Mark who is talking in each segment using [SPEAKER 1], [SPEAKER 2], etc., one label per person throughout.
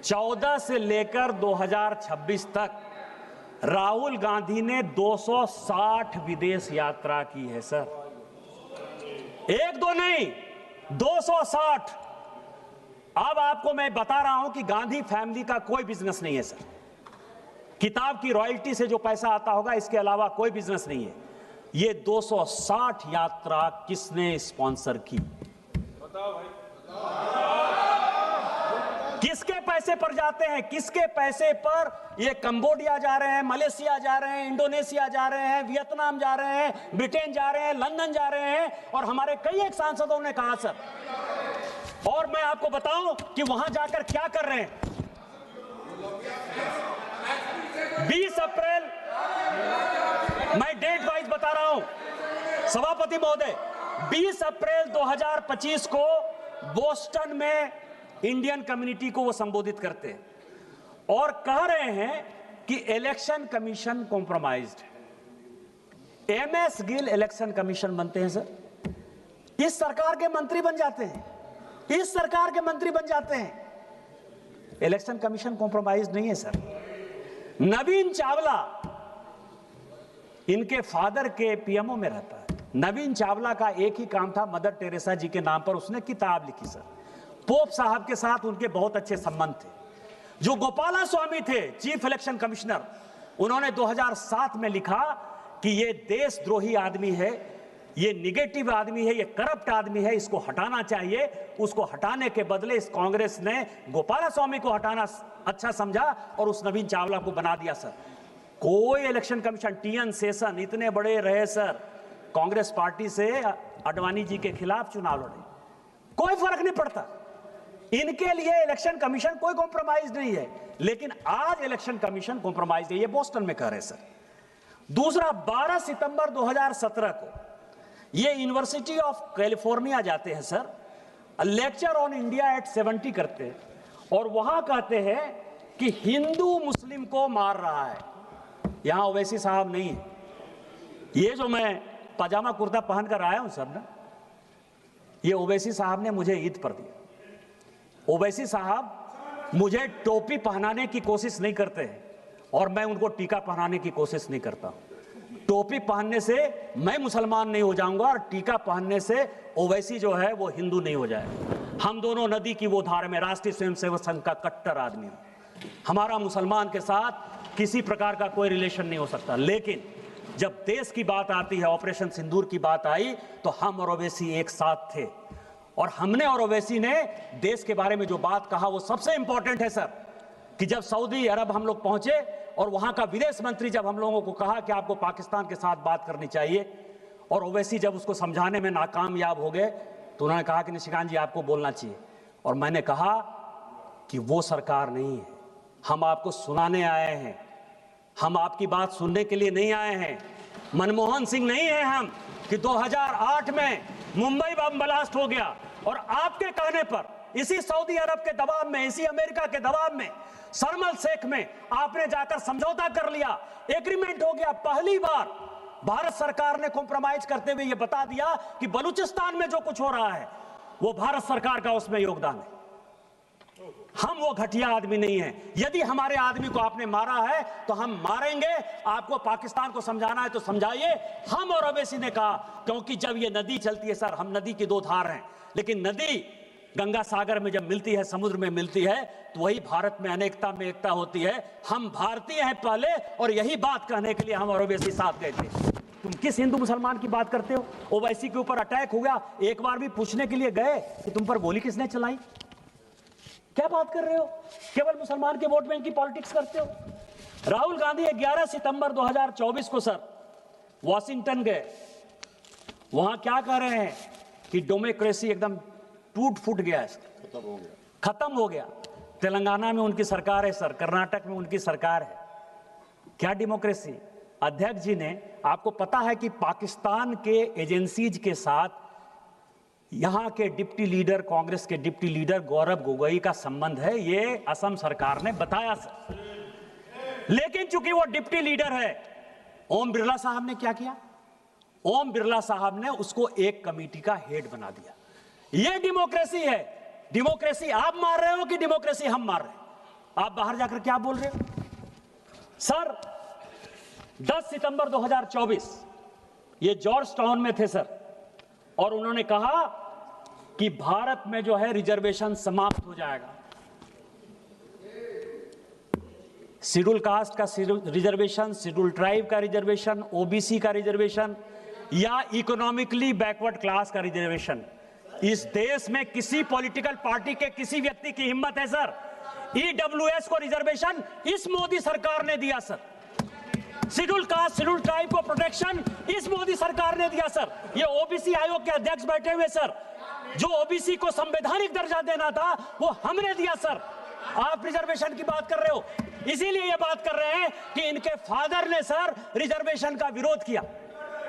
[SPEAKER 1] 14 से लेकर 2026 तक राहुल गांधी ने 260 विदेश यात्रा की है सर। एक दो नहीं, 260। अब आपको मैं बता रहा हूं कि गांधी फैमिली का कोई बिजनेस नहीं है सर। किताब की रॉयल्टी से जो पैसा आता होगा, इसके अलावा कोई बिजनेस नहीं है। ये 260 यात्रा किसने स्पॉन्सर की? बताओ भाई। किसके पैसे पर जाते हैं? किसके पैसे पर ये कंबोडिया जा रहे हैं, मलेशिया जा रहे हैं, इंडोनेशिया जा रहे हैं, वियतनाम जा रहे हैं, ब्रिटेन जा रहे हैं, लंदन जा रहे हैं? और हमारे कई एक सांसदों ने कहा सर, और मैं आपको बताऊं कि वहां जाकर क्या कर रहे हैं। 20 अप्रैल, मैं डेट वाइज बता रहा हूं सभापति महोदय, 20 अप्रैल 2025 को बोस्टन में इंडियन कम्युनिटी को वो संबोधित करते हैं और कह रहे हैं कि इलेक्शन कमीशन कॉम्प्रोमाइज्ड है। एमएस गिल इलेक्शन कमीशन बनते हैं सर, इस सरकार के मंत्री बन जाते हैं, इस सरकार के मंत्री बन जाते हैं। इलेक्शन कमीशन कॉम्प्रोमाइज्ड नहीं है सर। नवीन चावला इनके फादर के पीएमओ में रहता है। नवीन चावला का एक ही काम था, मदर टेरेसा जी के नाम पर उसने किताब लिखी सर। पोप साहब के साथ उनके बहुत अच्छे संबंध थे। जो गोपाला स्वामी थे चीफ इलेक्शन कमिश्नर, उन्होंने 2007 में लिखा कि ये देशद्रोही आदमी है, ये निगेटिव आदमी है, ये करप्ट आदमी है, इसको हटाना चाहिए। उसको हटाने के बदले इस कांग्रेस ने गोपाला स्वामी को हटाना अच्छा समझा और उस नवीन चावला को बना दिया सर। कोई इलेक्शन कमीशन, टीएन सेशन इतने बड़े रहे सर, कांग्रेस पार्टी से अडवाणी जी के खिलाफ चुनाव लड़े, कोई फर्क नहीं पड़ता। इनके लिए इलेक्शन कमीशन कोई कॉम्प्रोमाइज नहीं है। लेकिन आज इलेक्शन कमीशन कॉम्प्रोमाइज है, ये बोस्टन में कह रहे सर। दूसरा, 12 सितंबर 2017 को ये यूनिवर्सिटी ऑफ कैलिफोर्निया जाते हैं sir, lecture on India at 70 करते हैं और वहां कहते हैं कि हिंदू मुस्लिम को मार रहा है। यहां ओवैसी साहब नहीं है। ये जो मैं पजामा कुर्ता पहन कर आया हूं सर ना, ये ओवैसी साहब ने मुझे ईद पर दिया। ओवैसी साहब मुझे टोपी पहनाने की कोशिश नहीं करते हैं और मैं उनको टीका पहनाने की कोशिश नहीं करता। टोपी पहनने से मैं मुसलमान नहीं हो जाऊंगा और टीका पहनने से ओवैसी जो है वो हिंदू नहीं हो जाएगा। हम दोनों नदी की वो धार में, राष्ट्रीय स्वयंसेवक संघ का कट्टर आदमी हूं। हमारा मुसलमान के साथ किसी प्रकार का कोई रिलेशन नहीं हो सकता। लेकिन जब देश की बात आती है, ऑपरेशन सिंदूर की बात आई, तो हम और ओवैसी एक साथ थे और हमने और ओवैसी ने देश के बारे में जो बात कहा वो सबसे इंपॉर्टेंट है सर। कि जब सऊदी अरब हम लोग पहुंचे और वहां का विदेश मंत्री जब हम लोगों को कहा कि आपको पाकिस्तान के साथ बात करनी चाहिए, और ओवैसी जब उसको समझाने में नाकामयाब हो गए, तो उन्होंने कहा कि निशिकांत जी आपको बोलना चाहिए। और मैंने कहा कि वो सरकार नहीं है, हम आपको सुनाने आए हैं, हम आपकी बात सुनने के लिए नहीं आए हैं। मनमोहन सिंह नहीं है हम कि 2008 में मुंबई बम ब्लास्ट हो गया और आपके कहने पर इसी सऊदी अरब के दबाव में, इसी अमेरिका के दबाव में, शर्म शेख में आपने जाकर समझौता कर लिया, एग्रीमेंट हो गया। पहली बार भारत सरकार ने कॉम्प्रोमाइज करते हुए यह बता दिया कि बलूचिस्तान में जो कुछ हो रहा है वो भारत सरकार का उसमें योगदान है। हम वो घटिया आदमी नहीं है। यदि हमारे आदमी को आपने मारा है तो हम मारेंगे। आपको पाकिस्तान को समझाना है तो समझाइए। हम और ओवैसी ने कहा, क्योंकि जब ये नदी चलती है सर, हम नदी की दो धार हैं, लेकिन नदी गंगा सागर में जब मिलती है, समुद्र में मिलती है, तो वही भारत में अनेकता में एकता होती है। हम भारतीय हैं पहले, और यही बात कहने के लिए हम और ओवैसी साथ गए थे। तुम किस हिंदू मुसलमान की बात करते हो? ओवैसी के ऊपर अटैक हो गया, एक बार भी पूछने के लिए गए कि तुम पर गोली किसने चलाई? क्या बात कर रहे हो? केवल मुसलमान के वोट बैंक की पॉलिटिक्स करते हो। राहुल गांधी 11 सितंबर 2024 को सर वॉशिंगटन गए। वहां क्या कह रहे हैं कि डेमोक्रेसी एकदम टूट फूट गया है, खत्म हो गया। तेलंगाना में उनकी सरकार है सर, कर्नाटक में उनकी सरकार है। क्या डेमोक्रेसी? अध्यक्ष जी ने, आपको पता है कि पाकिस्तान के एजेंसीज के साथ यहां के डिप्टी लीडर, कांग्रेस के डिप्टी लीडर गौरव गोगोई का संबंध है, ये असम सरकार ने बताया सर। लेकिन चूंकि वो डिप्टी लीडर है, ओम बिरला साहब ने क्या किया? ओम बिरला साहब ने उसको एक कमेटी का हेड बना दिया। ये डेमोक्रेसी है। डेमोक्रेसी आप मार रहे हो कि डेमोक्रेसी हम मार रहे हैं? आप बाहर जाकर क्या बोल रहे हो सर? 10 सितंबर 2024 ये जॉर्ज टाउन में थे सर, और उन्होंने कहा कि भारत में जो है रिजर्वेशन समाप्त हो जाएगा। शेड्यूल कास्ट का रिजर्वेशन, शेड्यूल ट्राइब का रिजर्वेशन, ओबीसी का रिजर्वेशन या इकोनॉमिकली बैकवर्ड क्लास का रिजर्वेशन, इस देश में किसी पॉलिटिकल पार्टी के किसी व्यक्ति की हिम्मत है सर? ईडब्ल्यूएस को रिजर्वेशन इस मोदी सरकार ने दिया sir. Schedule caste, schedule tribe को प्रोटेक्शन इस मोदी सरकार ने दिया सर। ये ओबीसी आयोग के अध्यक्ष बैठे हुए सर, जो ओबीसी को संवैधानिक दर्जा देना था वो हमने दिया सर। आप रिजर्वेशन की बात कर रहे हो, इसीलिए ये बात कर रहे हैं कि इनके फादर ने सर रिजर्वेशन का विरोध किया।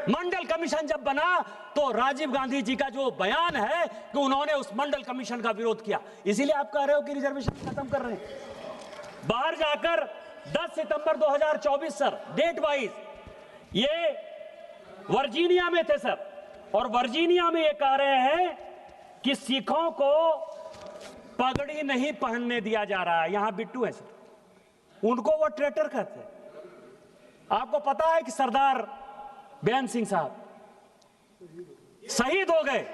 [SPEAKER 1] मंडल कमीशन जब बना तो राजीव गांधी जी का जो बयान है कि उन्होंने उस मंडल कमीशन का विरोध किया, इसीलिए आप कह रहे हो कि रिजर्वेशन खत्म कर रहे हैं। बाहर जाकर 10 सितंबर 2024 सर, डेट वाइज ये वर्जीनिया में थे सर, और वर्जीनिया में ये कह रहे हैं कि सिखों को पगड़ी नहीं पहनने दिया जा रहा है। यहां बिट्टू है सर, उनको वो ट्रेटर कहते हैं। आपको पता है कि सरदार बेअंत सिंह साहब शहीद हो गए।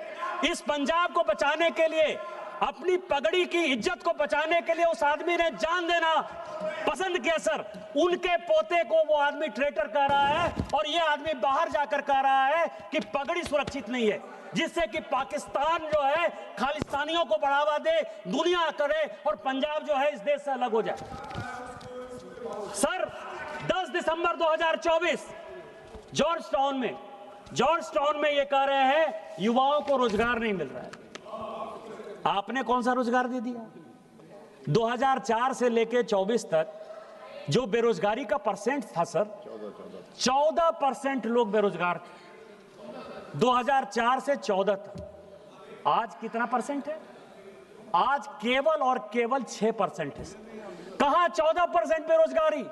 [SPEAKER 1] इस पंजाब को बचाने के लिए, अपनी पगड़ी की इज्जत को बचाने के लिए उस आदमी ने जान देना पसंद किया सर। उनके पोते को वो आदमी ट्रेटर कह रहा है, और ये आदमी बाहर जाकर कह रहा है कि पगड़ी सुरक्षित नहीं है, जिससे कि पाकिस्तान जो है खालिस्तानियों को बढ़ावा दे, दुनिया करे, और पंजाब जो है इस देश से अलग हो जाए। सर 10 दिसंबर 2024 जॉर्ज टाउन में ये कह रहे हैं युवाओं को रोजगार नहीं मिल रहा है। आपने कौन सा रोजगार दे दिया? 2004 से लेके 24 तक जो बेरोजगारी का परसेंट था सर, 14% लोग बेरोजगार थे 2004 से 14 तक। आज कितना परसेंट है? आज केवल और केवल 6% है सर। कहां 14% बेरोजगारी,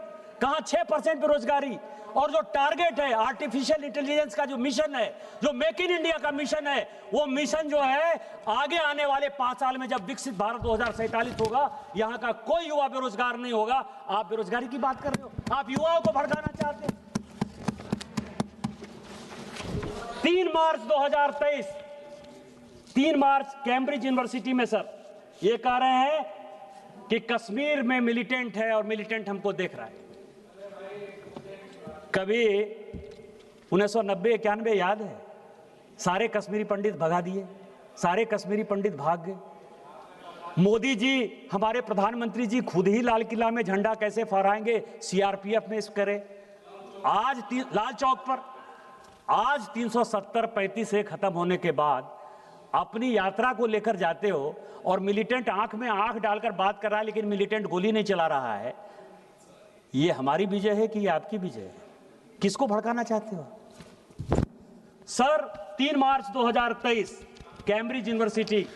[SPEAKER 1] कहां 6% बेरोजगारी? और जो टारगेट है आर्टिफिशियल इंटेलिजेंस का, जो मिशन है, जो मेक इन इंडिया का मिशन है, वो मिशन जो है आगे आने वाले 5 साल में जब विकसित भारत 2047 होगा, यहां का कोई युवा बेरोजगार नहीं होगा। आप बेरोजगारी की बात कर रहे हो, आप युवाओं को भड़काना चाहते हैं। 3 मार्च 2023, 3 मार्च कैम्ब्रिज यूनिवर्सिटी में सर ये कह रहे हैं कि कश्मीर में मिलिटेंट है और मिलिटेंट हमको देख रहा है। कभी 1990-91 याद है? सारे कश्मीरी पंडित भगा दिए, सारे कश्मीरी पंडित भाग गए। मोदी जी, हमारे प्रधानमंत्री जी खुद ही लाल किला में झंडा कैसे फहराएंगे, सीआरपीएफ में इस करे। आज लाल चौक पर आज 370-35 से खत्म होने के बाद अपनी यात्रा को लेकर जाते हो, और मिलिटेंट आंख में आंख डालकर बात कर रहा है, लेकिन मिलिटेंट गोली नहीं चला रहा है। ये हमारी विजय है कि ये आपकी विजय है? किसको भड़काना चाहते हो सर? 3 मार्च 2023 कैम्ब्रिज यूनिवर्सिटी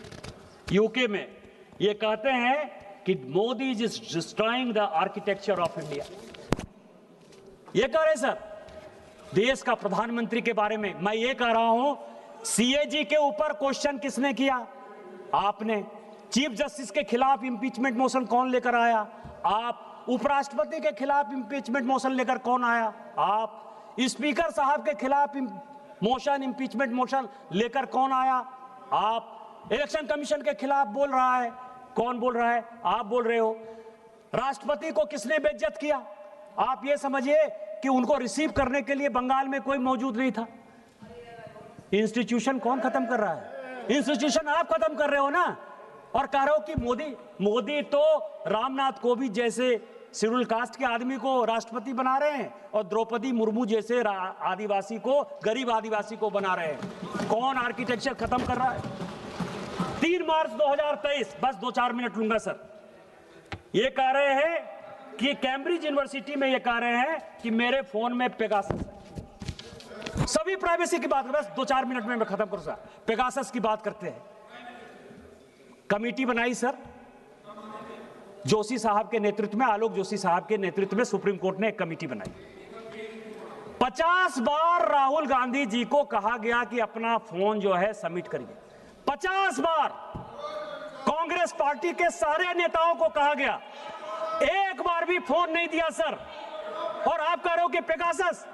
[SPEAKER 1] यूके में ये कहते हैं कि Modi is destroying the architecture of India. ये कह रहे सर देश का प्रधानमंत्री के बारे में। मैं ये कह रहा हूं, सीएजी के ऊपर क्वेश्चन किसने किया? आपने। चीफ जस्टिस के खिलाफ इंपीचमेंट मोशन कौन लेकर आया? आप। उपराष्ट्रपति के खिलाफ इंपीचमेंट मोशन लेकर कौन आया? आप। स्पीकर साहब के खिलाफ इंपीचमेंट मोशन लेकर कौन आया? आप। इलेक्शन कमीशन के खिलाफ बोल रहा है, कौन बोल रहा है? आप बोल रहे हो। राष्ट्रपति को किसने बेइज्जत किया? आप ये समझिए कि उनको रिसीव करने के लिए बंगाल में कोई मौजूद नहीं था। इंस्टीट्यूशन कौन खत्म कर रहा है? इंस्टीट्यूशन आप खत्म कर रहे हो ना, और कह रहे हो कि मोदी तो रामनाथ कोविंद जैसे शेड्यूल कास्ट के आदमी को राष्ट्रपति बना रहे हैं, और द्रौपदी मुर्मू जैसे आदिवासी को, गरीब आदिवासी को बना रहे हैं। कौन आर्किटेक्चर खत्म कर रहा है? 3 मार्च 2023, बस 2-4 मिनट लूंगा सर। ये कह रहे हैं कि कैम्ब्रिज यूनिवर्सिटी में ये कह रहे हैं कि मेरे फोन में पेगासस है। सभी प्राइवेसी की बात, बस 2-4 मिनट में मैं खत्म करूंगा। पेगासस की बात करते हैं। कमेटी बनाई सर जोशी साहब के नेतृत्व में, आलोक जोशी साहब के नेतृत्व में सुप्रीम कोर्ट ने एक कमेटी बनाई। 50 बार राहुल गांधी जी को कहा गया कि अपना फोन जो है सबमिट करिए। 50 बार कांग्रेस पार्टी के सारे नेताओं को कहा गया। एक बार भी फोन नहीं दिया सर। और आप कह रहे हो कि पेगासस,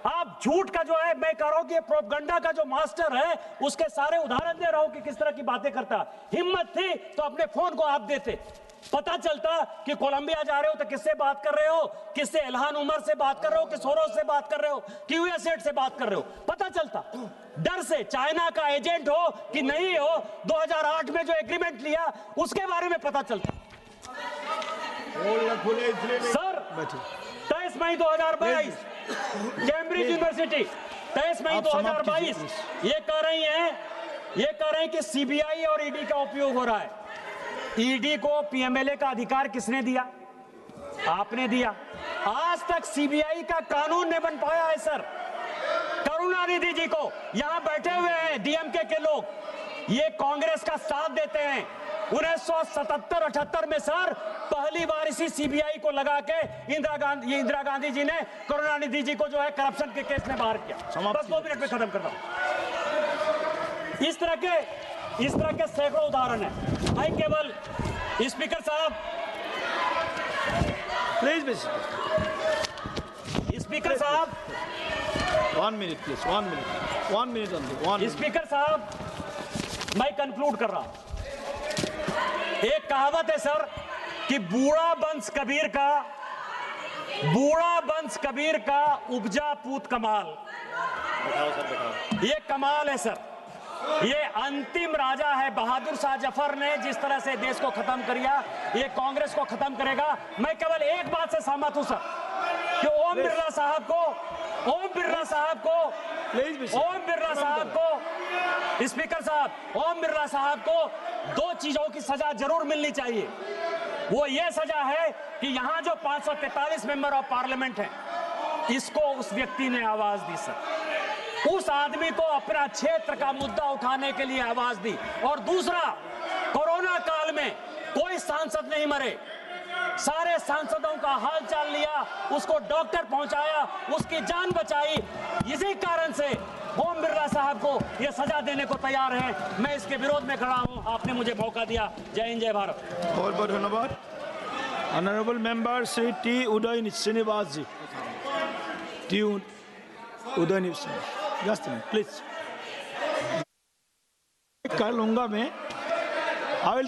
[SPEAKER 1] आप झूठ का जो है, मैं कह रहा हूं कि प्रोपगंडा का जो मास्टर है उसके सारे उदाहरण दे रहा हूं कि किस तरह की बातें करता। हिम्मत थी तो अपने फोन को आप देते, पता चलता कि कोलंबिया जा रहे हो तो किससे बात कर रहे हो, किससे इल्हान उमर से बात कर रहे हो, कि सोरोस से बात कर रहे हो, कि यूएसएड से बात कर रहे हो, पता चलता। डर से चाइना का एजेंट हो कि नहीं हो, 2008 में जो एग्रीमेंट लिया उसके बारे में पता चलता। सर 23 मई 2022 कैम्ब्रिज यूनिवर्सिटी 23 मई 2022 ये कह रही हैं कि सीबीआई और ईडी का उपयोग हो रहा है। ईडी को पीएमएलए का अधिकार किसने दिया? आपने दिया। आज तक सीबीआई का कानून नहीं बन पाया है सर। करुणानिधि जी को यहां बैठे हुए हैं डीएमके के लोग, ये कांग्रेस का साथ देते हैं। 1977-78 में सर पहली बार इसी सीबीआई को लगा के इंदिरा गांधी जी ने करुणानिधि जी को जो है करप्शन के केस में बाहर किया। बस 2 मिनट में खत्म करता हूं। इस तरह के सैकड़ों उदाहरण है। मैं केवल स्पीकर साहब,
[SPEAKER 2] प्लीज
[SPEAKER 1] स्पीकर साहब
[SPEAKER 2] 1 minute please, 1 minute only.
[SPEAKER 1] Speaker साहब मैं कंक्लूड कर रहा हूं। एक कहावत है सर कि बूढ़ा वंश कबीर का उपजा पूत कमाल। ये कमाल है सर। ये अंतिम राजा है। बहादुर शाह जफर ने जिस तरह से देश को खत्म किया, ये कांग्रेस को खत्म करेगा। मैं केवल एक बात से सहमत हूं सर कि ओम बिरला साहब को स्पीकर साहब, ओम बिरला साहब को 2 चीजों की सजा जरूर मिलनी चाहिए। वो ये सजा है कि यहां जो 543 मेंबर ऑफ पार्लियामेंट हैं, इसको उस व्यक्ति ने आवाज दी सर। उस आदमी को अपना क्षेत्र का मुद्दा उठाने के लिए आवाज दी। और दूसरा, कोरोना काल में कोई सांसद नहीं मरे, सारे सांसदों का हाल चाल लिया, उसको डॉक्टर पहुंचाया, उसकी जान बचाई। इसी कारण से ओम बिरला साहब को यह सजा देने को तैयार हैं। मैं इसके विरोध में खड़ा हूं। आपने मुझे मौका दिया। जय हिंद, जय भारत।
[SPEAKER 2] बहुत बहुत धन्यवाद। Honourable member Shri T Uday Srinivas ji, T Uday just please कर लूंगा मैं। I will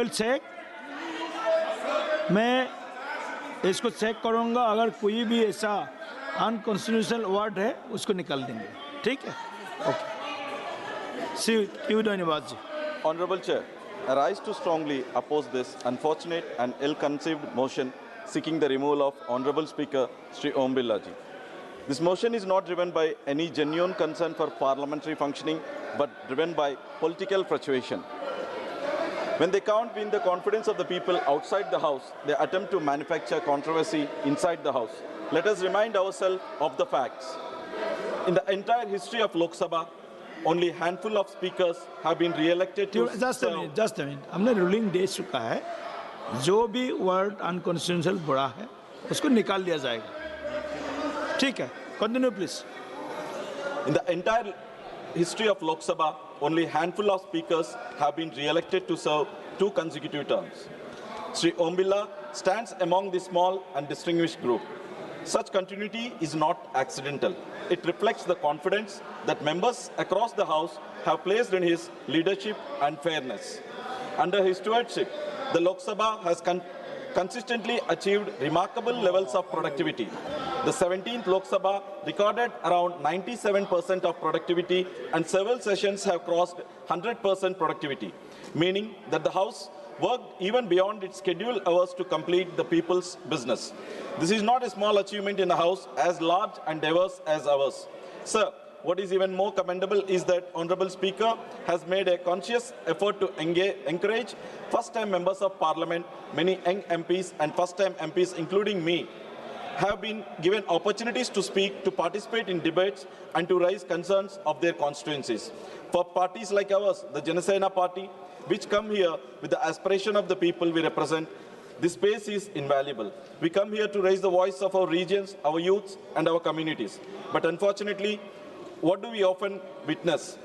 [SPEAKER 2] check. मैं इसको चेक करूंगा। अगर कोई भी ऐसा अनकॉन्स्टिट्यूशनल वर्ड है उसको निकाल देंगे, ठीक है? ओके। सी धन्यवाद जी।
[SPEAKER 3] Honorable Chair, I rise to strongly oppose this unfortunate and ill-conceived motion seeking the removal of Honorable Speaker Shri Om Birla ji. This motion is not driven by any genuine concern for parliamentary functioning, but driven by political fluctuation. When they can't win the confidence of the people outside the House, they attempt to manufacture controversy inside the House. Let us remind ourselves of the facts. In the entire history of Lok Sabha, only handful of speakers have been re-elected to
[SPEAKER 2] just a minute. हमने ruling दे चुका है। जो भी word unconstitutional बड़ा है उसको निकाल दिया जाएगा, ठीक है? Continue please.
[SPEAKER 3] In the entire history of Lok Sabha, only handful of speakers have been re-elected to serve 2 consecutive terms. Shri Om Birla stands among the small and distinguished group. Such continuity is not accidental. It reflects the confidence that members across the House have placed in his leadership and fairness. Under his stewardship, the Lok Sabha has consistently achieved remarkable levels of productivity. The 17th Lok Sabha recorded around 97% of productivity, and several sessions have crossed 100% productivity, meaning that the House worked even beyond its scheduled hours to complete the people's business. This is not a small achievement in a House as large and diverse as ours. Sir, what is even more commendable is that Honorable Speaker has made a conscious effort to encourage first-time members of Parliament. Many young MPs and first-time MPs, including me, have been given opportunities to speak, to participate in debates, and to raise concerns of their constituencies. For parties like ours, the Janasena Party, which come here with the aspiration of the people we represent, this space is invaluable. We come here to raise the voice of our regions, our youths, and our communities. But unfortunately, what do we often witness?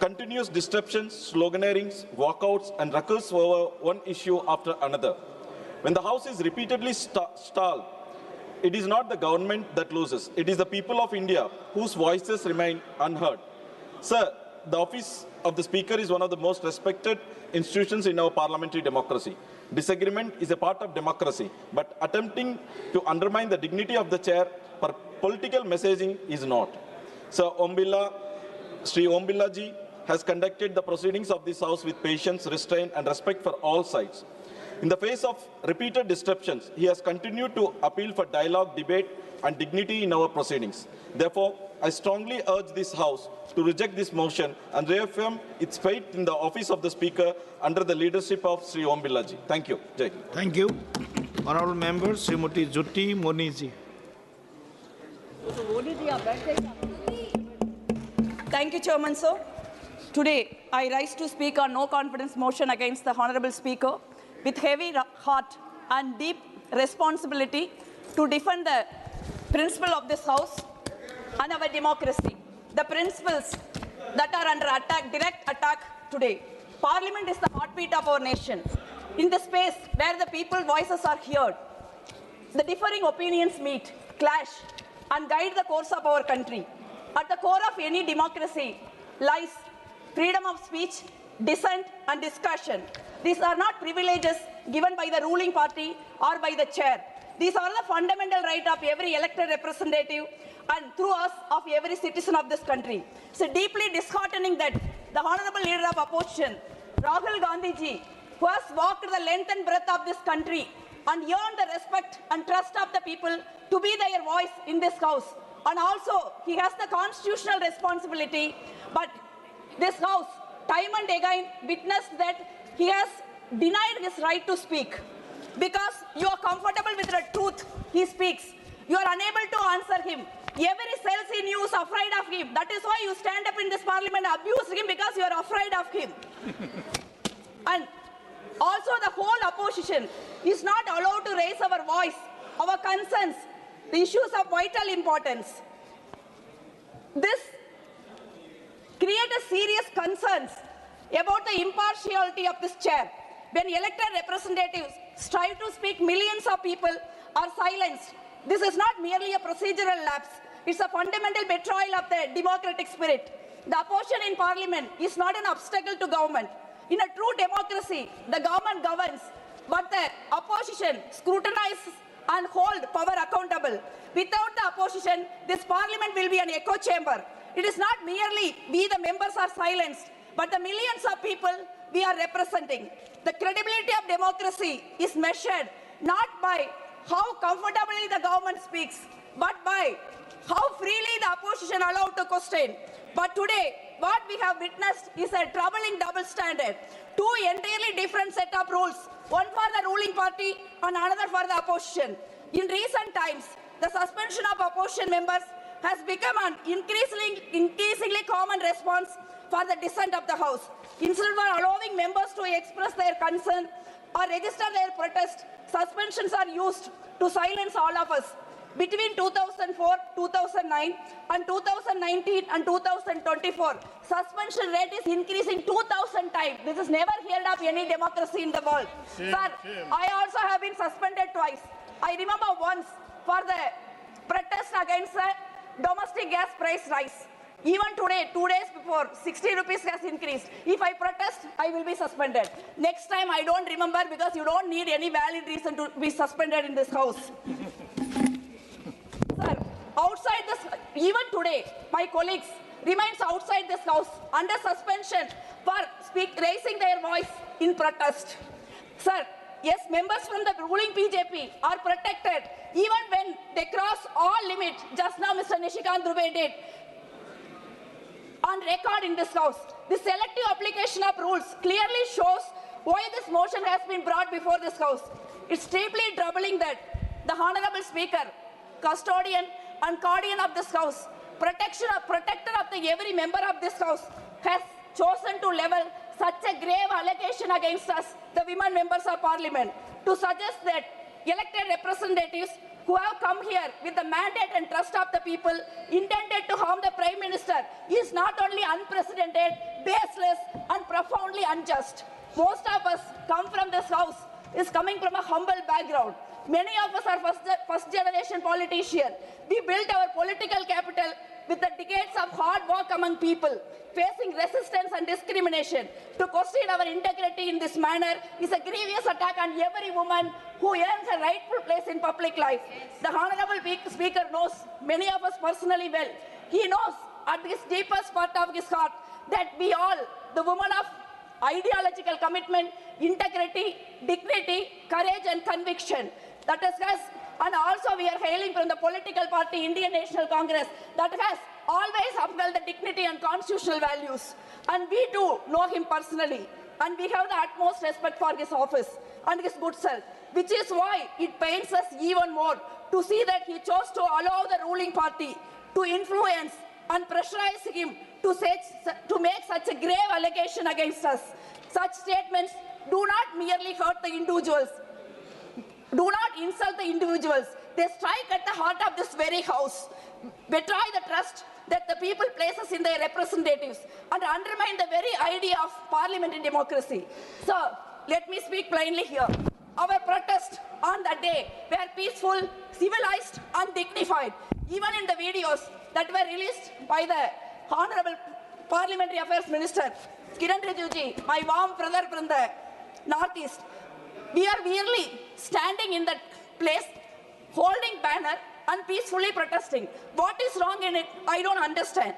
[SPEAKER 3] Continuous disruptions, sloganeerings, walkouts, and ruckus over one issue after another. When the House is repeatedly stalled, it is not the government that loses. It is the people of India whose voices remain unheard. Sir, the office of the Speaker is one of the most respected institutions in our parliamentary democracy. Disagreement is a part of democracy, but attempting to undermine the dignity of the chair for political messaging is not. Sir Sri Om Birla ji has conducted the proceedings of this House with patience, restraint and respect for all sides. In the face of repeated disruptions, he has continued to appeal for dialogue, debate and dignity in our proceedings. Therefore, I strongly urge this House to reject this motion and reaffirm its faith in the office of the Speaker under the leadership of Sri Om Birla ji. Thank you. Jai Hind.
[SPEAKER 2] Thank you. Honorable Member, Srimati Jyoti Moni ji.
[SPEAKER 4] Thank you, Chairman, sir. Today, I rise to speak on no confidence motion against the Honorable Speaker with heavy heart and deep responsibility to defend the principle of this House and our democracy, the principles that are under attack, direct attack today. Parliament is the heartbeat of our nation. In the space where the people's voices are heard, the differing opinions meet, clash, and guide the course of our country. At the core of any democracy lies freedom of speech, dissent, and discussion. These are not privileges given by the ruling party or by the chair. These are the fundamental right of every elected representative and through us of every citizen of this country. It's deeply disheartening that the Honorable Leader of Opposition, Rahul Gandhi ji, who has walked the length and breadth of this country and earned the respect and trust of the people to be their voice in this House. And also, he has the constitutional responsibility, but this House, time and again, witnessed that he has denied his right to speak. Because you are comfortable with the truth he speaks, you are unable to answer him. Every cell in you is afraid of him. That is why you stand up in this parliament and abuse him, because you are afraid of him. And also the whole opposition is not allowed to raise our voice, our concerns, the issues of vital importance. This creates serious concerns about the impartiality of this chair. When elected representatives strive to speak, millions of people are silenced. This is not merely a procedural lapse. It's a fundamental betrayal of the democratic spirit. The opposition in parliament is not an obstacle to government. In a true democracy, the government governs, but the opposition scrutinizes and hold power accountable. Without the opposition, this parliament will be an echo chamber. It is not merely we the members are silenced, but the millions of people we are representing. The credibility of democracy is measured not by how comfortably the government speaks, but by how freely the opposition allowed to question. But today, what we have witnessed is a troubling double standard. Two entirely different set of rules, one for the ruling party and another for the opposition. In recent times, the suspension of opposition members has become an increasingly common response for the dissent of the House. Instead of allowing members to express their concern or register their protest, suspensions are used to silence all of us. Between 2004, 2009 and 2019 and 2024, suspension rate is increasing 2,000 times. This is never heard of any democracy in the world. Sir, I also have been suspended twice. I remember once for the protest against the domestic gas price rise. Even today, 2 days before, 60 rupees has increased. If I protest, I will be suspended. Next time, I don't remember, because you don't need any valid reason to be suspended in this House. Sir, outside this, even today, my colleagues remains outside this House under suspension for raising their voice in protest. Sir, yes, members from the ruling BJP are protected even when they cross all limits. Just now, Mr. Nishikant Dubey did on record in this House. The selective application of rules clearly shows why this motion has been brought before this House. It's deeply troubling that the Honorable Speaker, custodian and guardian of this House, protector of every member of this House, has chosen to level such a grave allegation against us, the women members of Parliament, to suggest that elected representatives who have come here with the mandate and trust of the people intended to harm the Prime Minister is not only unprecedented, baseless and profoundly unjust. Most of us come from this House is coming from a humble background. Many of us are first generation politicians. We built our political capital with the decades of hard work among people. Facing resistance and discrimination to question our integrity in this manner is a grievous attack on every woman who earns a rightful place in public life. The Honorable Speaker knows many of us personally well. He knows at this deepest part of his heart that we all, the women of ideological commitment, integrity, dignity, courage and conviction, that is us, and also we are hailing from the political party Indian National Congress that has always upheld the dignity and constitutional values. And we too know him personally, and we have the utmost respect for his office and his good self, which is why it pains us even more to see that he chose to allow the ruling party to influence and pressurize him to make such a grave allegation against us. Such statements do not merely hurt the individuals, do not insult the individuals. They strike at the heart of this very house, betray the trust that the people places in their representatives, and undermine the very idea of parliamentary democracy. So, let me speak plainly here. Our protest on that day were peaceful, civilized, and dignified. Even in the videos that were released by the Honorable Parliamentary Affairs Minister, Kiran Rijiju, my warm brother from the Northeast, we are merely standing in that place, holding banner and peacefully protesting. What is wrong in it? I don't understand.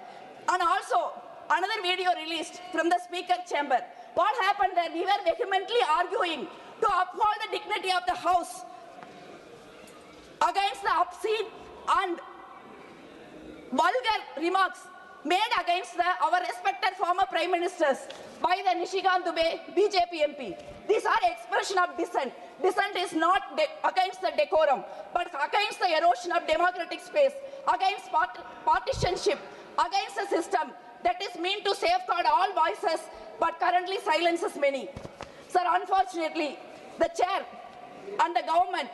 [SPEAKER 4] And also, another video released from the Speaker chamber. What happened there? We were vehemently arguing to uphold the dignity of the House against the obscene and vulgar remarks made against our respected former Prime Ministers by the Nishikant Dubey, BJP MP. These are expression of dissent. Dissent is not against the decorum, but against the erosion of democratic space, against partisanship, against a system that is meant to safeguard all voices, but currently silences many. Sir, unfortunately, the chair and the government,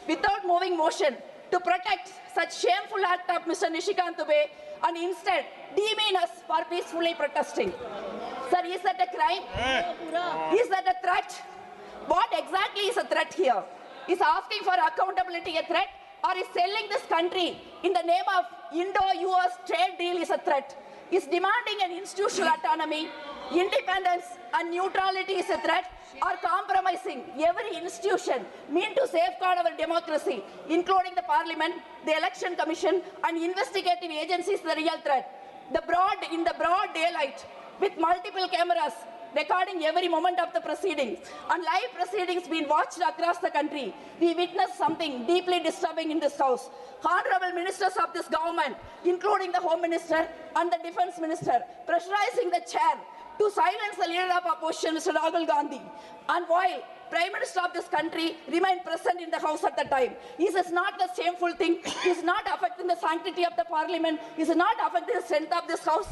[SPEAKER 4] without moving motion to protect such shameful act of Mr. Nishikant Dubey, and instead demean us for peacefully protesting. Sir, is that a crime? Is that a threat? What exactly is a threat here? Is asking for accountability a threat, or is selling this country in the name of Indo-US trade deal is a threat? Is demanding an institutional autonomy, independence and neutrality is a threat, or compromising every institution meant to safeguard our democracy, including the Parliament, the Election Commission and investigative agencies, the real threat? In the broad daylight, with multiple cameras recording every moment of the proceedings and live proceedings being watched across the country, we witnessed something deeply disturbing in this house. Honorable ministers of this government, including the Home Minister and the Defence Minister, pressurizing the chair to silence the leader of opposition, Mr. Rahul Gandhi. And while Prime Minister of this country remained present in the House at the time, this is not the shameful thing. It is not affecting the sanctity of the Parliament. It is not affecting the strength of this House.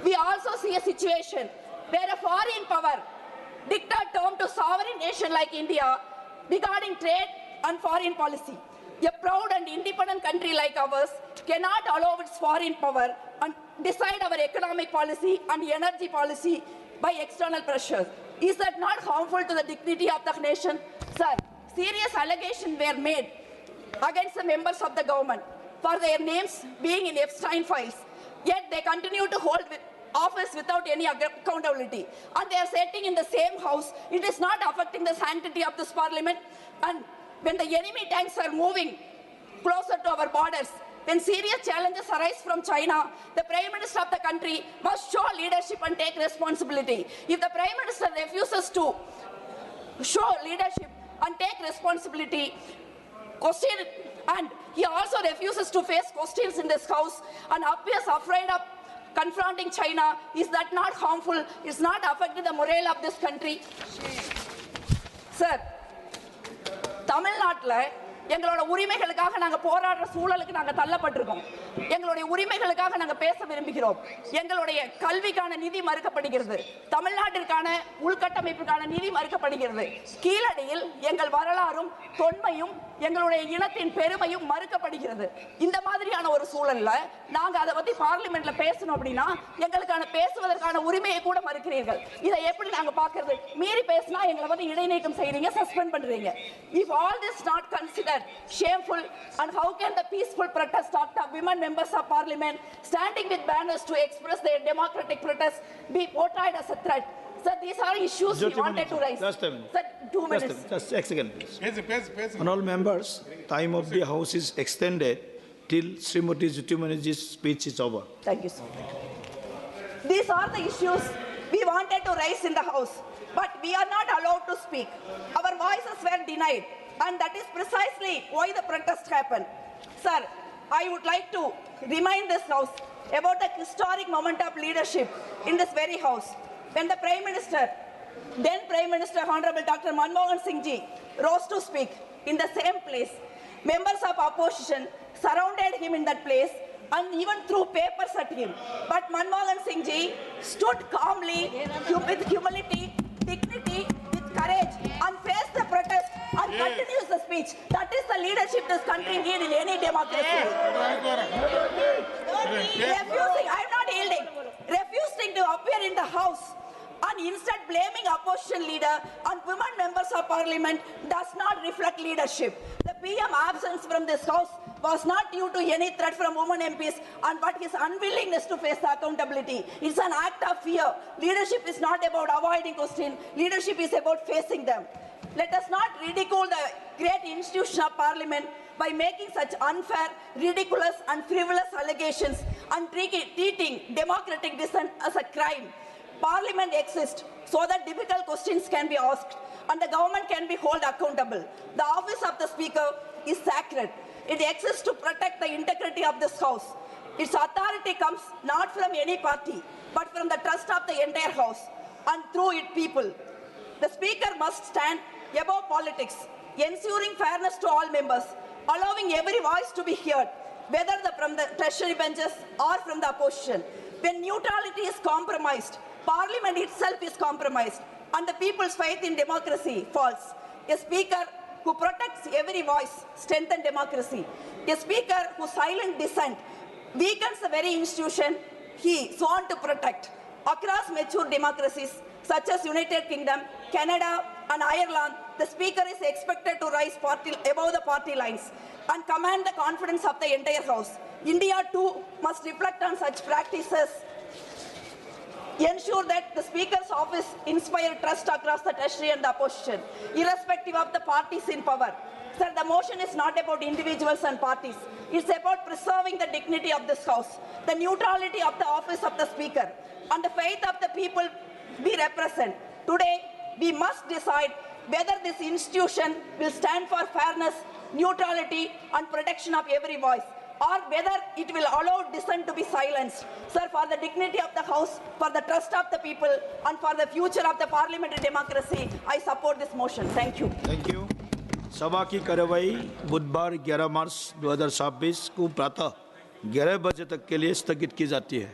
[SPEAKER 4] We also see a situation where a foreign power dictates terms to sovereign nation like India regarding trade and foreign policy. A proud and independent country like ours cannot allow its foreign power and decide our economic policy and energy policy by external pressures. Is that not harmful to the dignity of the nation? Sir, serious allegations were made against the members of the government for their names being in Epstein files, yet they continue to hold office without any accountability. And they are sitting in the same house. It is not affecting the sanctity of this Parliament. And when the enemy tanks are moving closer to our borders, when serious challenges arise from China, the Prime Minister of the country must show leadership and take responsibility. If the Prime Minister refuses to show leadership and take responsibility, and he also refuses to face questions in this House and appears afraid of confronting China, is that not harmful? Is not affecting the morale of this country? Sir, Tamil Nadu எங்களோட உரிமைகளுக்காக நாங்க போராடுற சூழலுக்கு நாங்க தள்ளப்பட்டிருக்கோம். எங்களுடைய உரிமைகளுக்காக நாங்க பேச விரும்புகிறோம். எங்களுடைய கல்விக்கான நிதி மறுக்கப்படுகிறது, தமிழ்நாட்டிற்கான உள்கட்டமைப்புக்கான நிதி மறுக்கப்படுகிறது. கீழடியில் எங்கள் வரலாறும் தொன்மையும் எங்களுடைய இனத்தின் பெருமையும் மறுக்கப்படுகிறது. இந்த மாதிரியான ஒரு சூழல்ல நாங்க அதை பத்தி பார்லிமெண்ட்ல பேசணும் அப்படின்னா எங்களுக்கான பேசுவதற்கான உரிமையை கூட மறுக்கிறீர்கள். இதை எப்படி நாங்க பார்க்கிறது? மீறி பேசினா எங்களை வந்து இடைநீக்கம் செய்றீங்க, சஸ்பெண்ட் பண்றீங்க. If all this not considered shameful, and how can the peaceful protest of women members of parliament standing with banners to express their democratic protest be portrayed as a threat? Sir, these are issues we wanted to raise.
[SPEAKER 2] Just a minute.
[SPEAKER 4] Sir, 2 minutes.
[SPEAKER 2] Just a second, please. Honorable members, time of the House is extended till Srimati Jyotimaneji's speech is over.
[SPEAKER 4] Thank you, sir. These are the issues we wanted to raise in the House, but we are not allowed to speak. Our voices were denied, and that is precisely why the protest happened. Sir, I would like to remind this House about the historic moment of leadership in this very House. When the Prime Minister, then Prime Minister Honorable Dr. Manmohan Singh ji rose to speak in the same place, members of opposition surrounded him in that place and even threw papers at him. But Manmohan Singh ji stood calmly, with humility, dignity, with courage, and faced the protest and continues the speech. That is the leadership this country needs in any democracy. Refusing, I am not yielding, refusing to appear in the House and instead blaming opposition leader and women members of parliament does not reflect leadership. The PM absence from this House was not due to any threat from women MPs and but his unwillingness to face the accountability. It's an act of fear. Leadership is not about avoiding question. Leadership is about facing them. Let us not ridicule the great institution of parliament by making such unfair, ridiculous and frivolous allegations and treating democratic dissent as a crime. Parliament exists so that difficult questions can be asked and the government can be held accountable. The office of the Speaker is sacred. It exists to protect the integrity of this House. Its authority comes not from any party, but from the trust of the entire House and through its people. The Speaker must stand above politics, ensuring fairness to all members, allowing every voice to be heard, whether from the treasury benches or from the opposition. When neutrality is compromised, Parliament itself is compromised, and the people's faith in democracy falls. A Speaker who protects every voice strengthens democracy. A Speaker whose silent dissent weakens the very institution he sworn to protect. Across mature democracies such as United Kingdom, Canada and Ireland, the Speaker is expected to rise above the party lines and command the confidence of the entire House. India too must reflect on such practices, ensure that the Speaker's office inspires trust across the treasury and the opposition, irrespective of the parties in power. Sir, the motion is not about individuals and parties. It's about preserving the dignity of this House, the neutrality of the office of the Speaker, and the faith of the people we represent. Today, we must decide whether this institution will stand for fairness, neutrality, and protection of every voice, or whether it will allow dissent to be silenced. Sir, for the dignity of the House, for the trust of the people, and for the future of the parliamentary democracy, I support this motion. Thank you.
[SPEAKER 2] Thank you. सभा की कार्यवाही बुधवार 11 मार्च 2026 को प्रातः 11 बजे तक के लिए स्थगित की जाती है।